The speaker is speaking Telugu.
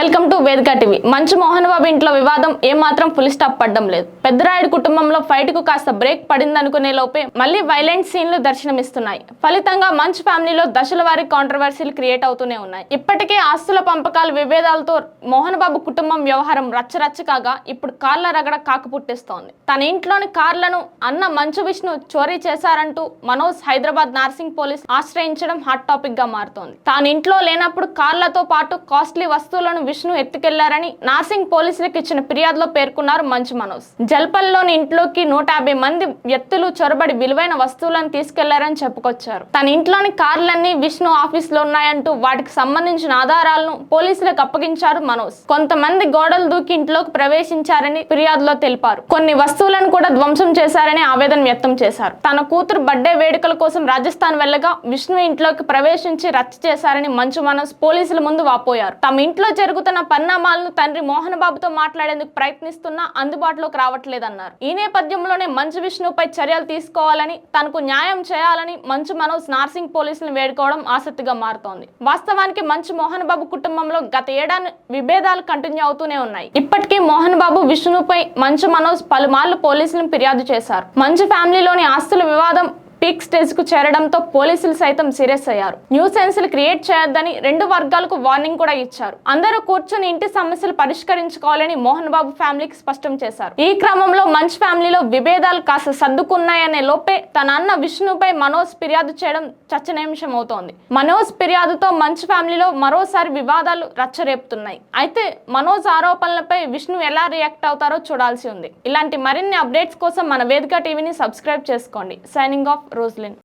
వెల్కమ్ టు వేదిక టీవీ. మంచు మోహన్ బాబు ఇంట్లో వివాదం ఏమాత్రం ఫుల్ స్టాప్ పడడం లేదు. పెద్దరాయుడు కుటుంబంలో ఫైట్ కు కాస్త బ్రేక్ పడిందనుకునే లోపే మళ్ళీ వైలెంట్ సీన్లు దర్శనమిస్తున్నాయి. ఫలితంగా మంచు ఫ్యామిలీలో దశల వారీ కాంట్రవర్సీలు క్రియేట్ అవుతూనే ఉన్నాయి. ఇప్పటికే ఆస్తుల పంపకాల విభేదాలతో మోహన్ బాబు కుటుంబం వ్యవహారం రచ్చరచ్చ కాగా ఇప్పుడు కార్ల రగడ కాకు పుట్టిస్తోంది. తన ఇంట్లోని కార్లను అన్న మంచు విష్ణు చోరీ చేశారంటూ మనోజ్ హైదరాబాద్ నార్సింగ్ పోలీస్ ఆశ్రయించడం హాట్ టాపిక్ గా మారుతోంది. తాను ఇంట్లో లేనప్పుడు కార్లతో పాటు కాస్ట్లీ వస్తువులను విష్ణు ఎత్తుకెళ్లారని నార్సింగ్ పోలీసులకు ఇచ్చిన ఫిర్యాదులో పేర్కొన్నారు మంచు మనోజ్. జల్పల్లోని ఇంట్లోకి 150 మంది వ్యక్తులు చొరబడి విలువైన వస్తువులను తీసుకెళ్లారని చెప్పుకొచ్చారు. తన ఇంట్లోని కార్లన్నీ విష్ణు ఆఫీస్ లో ఉన్నాయంటూ వాటికి సంబంధించిన ఆధారాలను పోలీసులకు అప్పగించారు మనోజ్. కొంతమంది గోడలు దూకి ఇంట్లోకి ప్రవేశించారని ఫిర్యాదులో తెలిపారు. కొన్ని వస్తువులను కూడా ధ్వంసం చేశారని ఆవేదన వ్యక్తం చేశారు. తన కూతురు బర్త్డే వేడుకల కోసం రాజస్థాన్ వెళ్లగా విష్ణు ఇంట్లోకి ప్రవేశించి రచ్చ చేశారని మంచు మనోజ్ పోలీసుల ముందు వాపోయారు. తమ ఇంట్లో జరుగుతున్న పరిణామాలను తండ్రి మోహన్ బాబుతో మాట్లాడేందుకు ప్రయత్నిస్తున్నా అందుబాటులోకి రావట్లేదన్నారు. ఈ నేపథ్యంలోనే మంచు విష్ణుపై చర్యలు తీసుకోవాలని, తనకు న్యాయం చేయాలని మంచు మనోజ్ నార్సింగ్ పోలీసులను వేడుకోవడం ఆసక్తిగా మారుతోంది. వాస్తవానికి మంచు మోహన్ బాబు కుటుంబంలో గత ఏడాది విభేదాలు కంటిన్యూ అవుతూనే ఉన్నాయి. ఇప్పటికీ మోహన్ బాబు విష్ణుపై మంచు మనోజ్ పలుమార్లు పోలీసులను ఫిర్యాదు చేశారు. మంచు ఫ్యామిలీలోని ఆస్తుల వివాదం పీక్ స్టేజ్ కు చేరడంతో పోలీసులు సైతం సీరియస్ అయ్యారు. న్యూసెన్స్లు క్రియేట్ చేయొద్దని 2 వర్గాలకు వార్నింగ్ కూడా ఇచ్చారు. అందరూ కూర్చొని ఇంటి సమస్యలు పరిష్కరించుకోవాలని మోహన్ బాబు ఫ్యామిలీకి స్పష్టం చేశారు. ఈ క్రమంలో మంచు ఫ్యామిలీలో విభేదాలు కాస్త సర్దుకున్నాయనే లోపే తన అన్న విష్ణుపై మనోజ్ ఫిర్యాదు చేయడం చర్చనీయాంశం అవుతోంది. మనోజ్ ఫిర్యాదుతో మంచు ఫ్యామిలీలో మరోసారి వివాదాలు రచ్చరేపుతున్నాయి. అయితే మనోజ్ ఆరోపణలపై విష్ణు ఎలా రియాక్ట్ అవుతారో చూడాల్సి ఉంది. ఇలాంటి మరిన్ని అప్డేట్స్ కోసం మన వేదిక టీవీని సబ్స్క్రైబ్ చేసుకోండి. Signing off, Roslin.